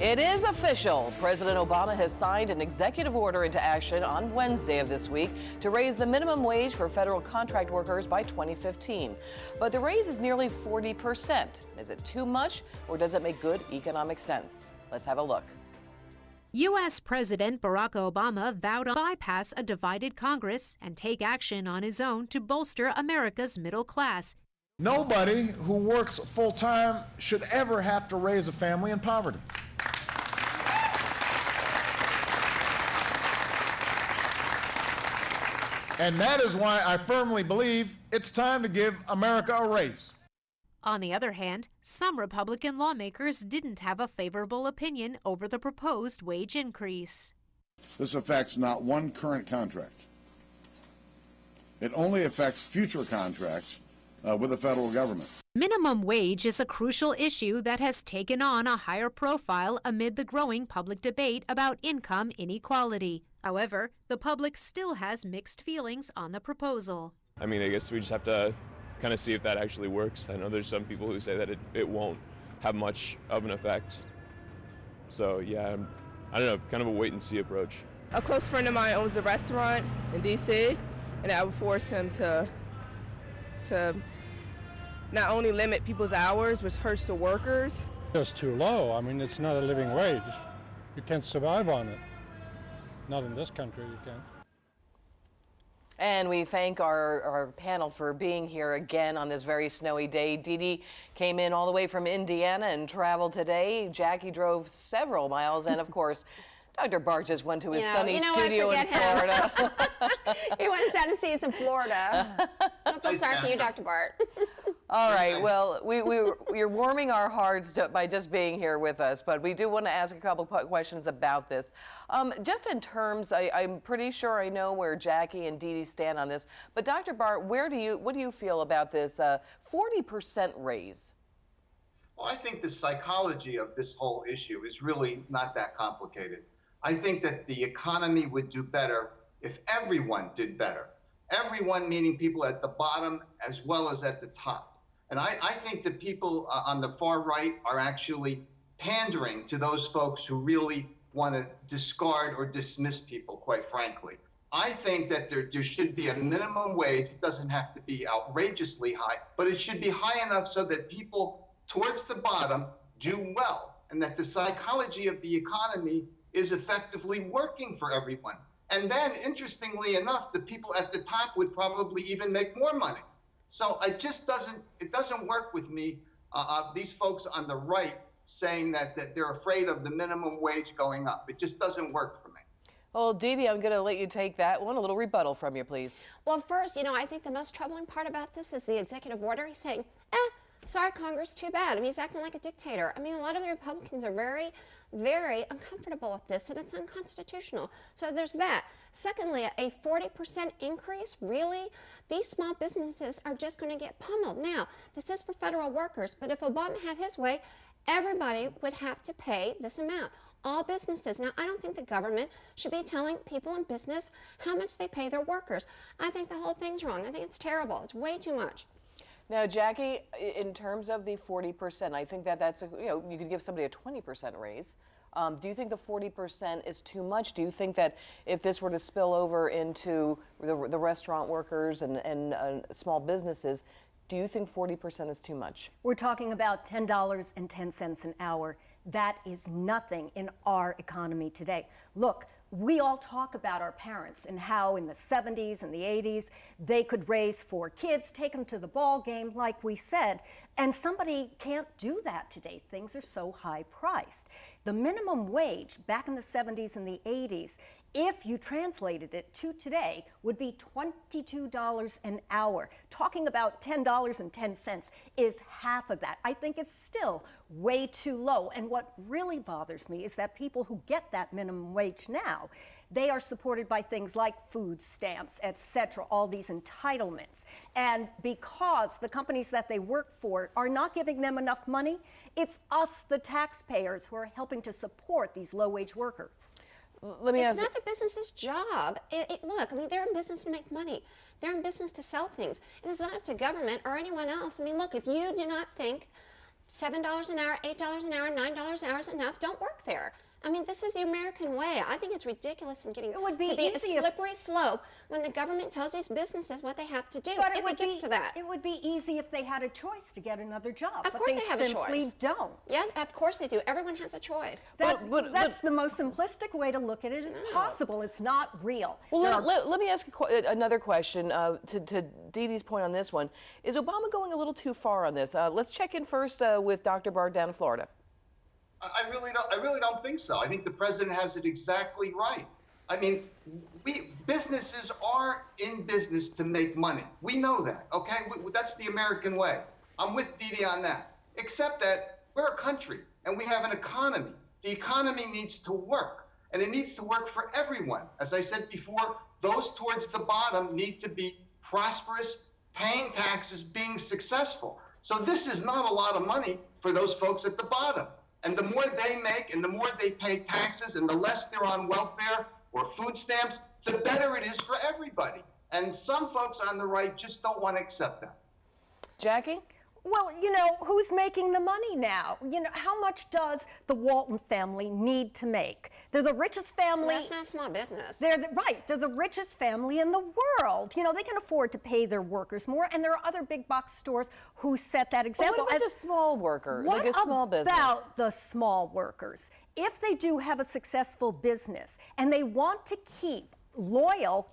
It is official. President Obama has signed an executive order into action on Wednesday of this week to raise the minimum wage for federal contract workers by 2015. But the raise is nearly 40%. Is it too much, or does it make good economic sense? Let's have a look. U.S. President Barack Obama vowed to bypass a divided Congress and take action on his own to bolster America's middle class. Nobody who works full-time should ever have to raise a family in poverty. And that is why I firmly believe it's time to give America a raise. On the other hand, some Republican lawmakers didn't have a favorable opinion over the proposed wage increase. This affects not one current contract. It only affects future contracts with the federal government. Minimum wage is a crucial issue that has taken on a higher profile amid the growing public debate about income inequality. However, the public still has mixed feelings on the proposal. I mean, I guess we just have to kind of see if that actually works. I know there's some people who say that it won't have much of an effect. So yeah, I don't know, kind of a wait and see approach. A close friend of mine owns a restaurant in D.C., and that would force him to not only limit people's hours, which hurts the workers. It's too low. I mean, it's not a living wage. You can't survive on it. Not in this country, you can't. And we thank our panel for being here again on this very snowy day. Dee Dee came in all the way from Indiana and traveled today. Jackie drove several miles, and of course, Dr. Bart just went to his sunny studio in Florida. He went down to see us in Florida. I feel sorry for you, Dr. Bart. All right, well, you're warming our hearts by just being here with us, but we do want to ask a couple questions about this. Just in terms, I'm pretty sure I know where Jackie and Dee Dee stand on this, but Dr. Bart, what do you feel about this 40% raise? Well, I think the psychology of this whole issue is really not that complicated. I think that the economy would do better if everyone did better. Everyone meaning people at the bottom as well as at the top. And I think that people on the far right are actually pandering to those folks who really want to discard or dismiss people, quite frankly. I think that there should be a minimum wage. It doesn't have to be outrageously high, but it should be high enough so that people towards the bottom do well, and that the psychology of the economy is effectively working for everyone. And then, interestingly enough, the people at the top would probably even make more money. So it doesn't work with me, these folks on the right saying that they're afraid of the minimum wage going up. It just doesn't work for me. Well, Dee Dee, I'm going to let you take that one. A little rebuttal from you, please. Well, first, I think the most troubling part about this is the executive order. He's saying, sorry, Congress, too bad. I mean, he's acting like a dictator. I mean, a lot of the Republicans are very, very uncomfortable with this, and it's unconstitutional. So there's that. Secondly, a 40% increase, really? These small businesses are just going to get pummeled. Now, this is for federal workers, but if Obama had his way, everybody would have to pay this amount. All businesses. Now, I don't think the government should be telling people in business how much they pay their workers. I think the whole thing's wrong. I think it's terrible. It's way too much. Now, Jackie, in terms of the 40%, I think that's you could give somebody a 20% raise. Do you think the 40% is too much? Do you think that if this were to spill over into the restaurant workers and small businesses, do you think 40% is too much? We're talking about $10.10 an hour. That is nothing in our economy today. Look, we all talk about our parents and how in the 70s and the 80s they could raise 4 kids, take them to the ball game, like we said, and somebody can't do that today. Things are so high priced. The minimum wage back in the 70s and the 80s, if you translated it to today, would be $22 an hour. Talking about $10.10 is half of that. I think it's still way too low. And what really bothers me is that people who get that minimum wage now, they are supported by things like food stamps, etc., all these entitlements. And because the companies that they work for are not giving them enough money, it's us, the taxpayers, who are helping to support these low-wage workers. It's not the business's job. Look, I mean, they're in business to make money. They're in business to sell things. And it's not up to government or anyone else. I mean, look, if you do not think $7 an hour, $8 an hour, $9 an hour is enough. Don't work there. I mean, this is the American way. I think it's ridiculous and getting It would be to be a easy if- slippery slope when the government tells these businesses what they have to do. But if it gets to that. It would be easy if they had a choice to get another job. Of course they have a choice. They simply don't. Yes, of course they do. Everyone has a choice. That's the most simplistic way to look at it. It's possible. It's not real. Well, let me ask another question to Dee Dee's point on this one. Is Obama going a little too far on this? Let's check in first with Dr. Bart down in Florida. I really don't think so. I think the president has it exactly right. I mean, businesses are in business to make money. We know that, okay? That's the American way. I'm with Dee Dee on that. Except that we're a country and we have an economy. The economy needs to work, and it needs to work for everyone. As I said before, those towards the bottom need to be prosperous, paying taxes, being successful. So this is not a lot of money for those folks at the bottom. And the more they make and the more they pay taxes and the less they're on welfare or food stamps, the better it is for everybody. And some folks on the right just don't want to accept that. Jackie? Well, you know, who's making the money now? You know, how much does the Walton family need to make? They're the richest family. That's not a small business. They're the richest family in the world. You know, they can afford to pay their workers more, and there are other big box stores who set that example. What about the small worker, What like a small business? about the small workers? If they do have a successful business and they want to keep loyal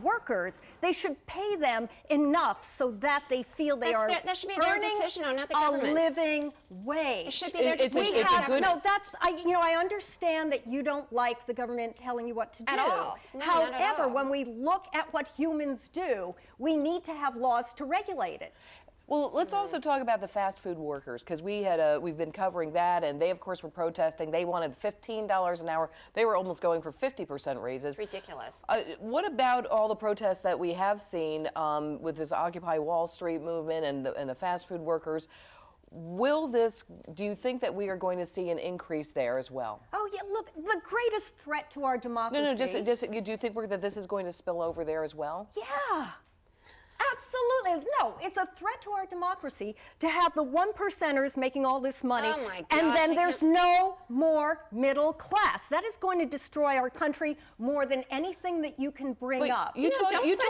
workers, they should pay them enough so that they feel they are that should be their earning decision, not the a government's. living wage. It should be their It's a decision. good- No, I understand that you don't like the government telling you what to do. At all. No, not at However, all. when we look at what humans do, we need to have laws to regulate it. Well, let's also talk about the fast food workers, because we've been covering that, and they, of course, were protesting. They wanted $15 an hour. They were almost going for 50% raises. Ridiculous. What about all the protests that we have seen with this Occupy Wall Street movement and the fast food workers? Do you think that we are going to see an increase there as well? Oh, yeah, look, the greatest threat to our democracy. No, do you think that this is going to spill over there as well? Yeah. Absolutely. No, it's a threat to our democracy to have the 1%ers making all this money. Oh my and gosh, then I there's no more middle class. That is going to destroy our country more than anything that you can bring up. Don't put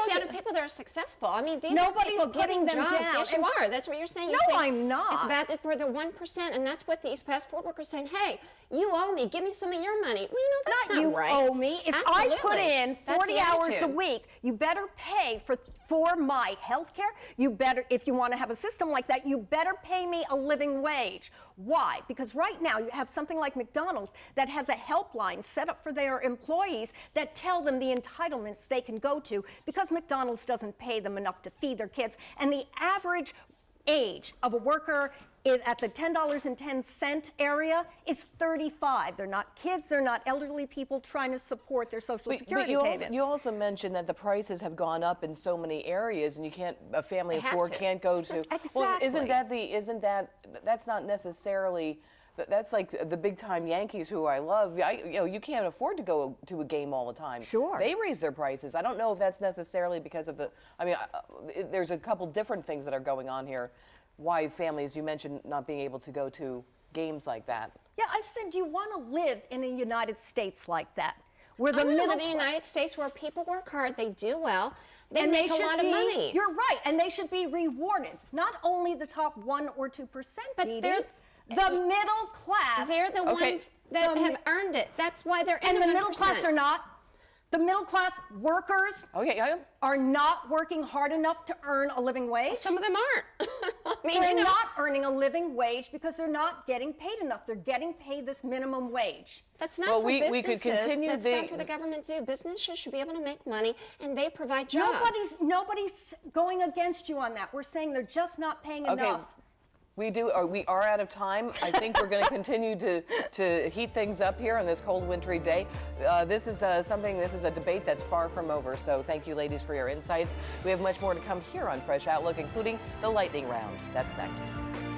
down people that are successful. I mean, these are Nobody's people getting putting them jobs. down. Yes, you are. That's what you're saying. No, I'm not. It's bad for the 1%, and that's what these fast food workers saying. Hey, you owe me. Give me some of your money. Well, you know, that's not you right. owe me. If I put Absolutely. in That's 40 the hours a attitude. week, you better pay for my health care. You better, if you want to have a system like that, you better pay me a living wage. Why? Because right now you have something like McDonald's that has a helpline set up for their employees that tell them the entitlements they can go to because McDonald's doesn't pay them enough to feed their kids. And the average age of a worker at the $10.10 area is 35. They're not kids, they're not elderly people trying to support their Social Security payments. You also mentioned that the prices have gone up in so many areas, and a family of four can't go to. Exactly. Well, that's not necessarily. That's like the big time Yankees, who I love. You can't afford to go to a game all the time. Sure. They raise their prices. I don't know if that's necessarily because of there's a couple different things that are going on here. Why families, you mentioned not being able to go to games like that. Yeah, I just said, do you want to live in the United States like that? Where the I want to middle live in the United States where people work hard, they do well, they and make they a should lot of money. You're right, and they should be rewarded. Not only the top 1 or 2%, But Dee Dee, they're- the middle class. They're the ones that have earned it. That's why they're in And the middle 1%. class are not. The middle class workers are not working hard enough to earn a living wage. Some of them aren't. I mean, they're not earning a living wage because they're not getting paid enough. They're getting paid this minimum wage. That's not for businesses. We could continue that's not for the government to do. Businesses should be able to make money, and they provide jobs. Nobody's going against you on that. We're saying they're just not paying enough. We are out of time. I think we're going to continue to heat things up here on this cold, wintry day. This is a debate that's far from over. So thank you, ladies, for your insights. We have much more to come here on Fresh Outlook, including the lightning round. That's next.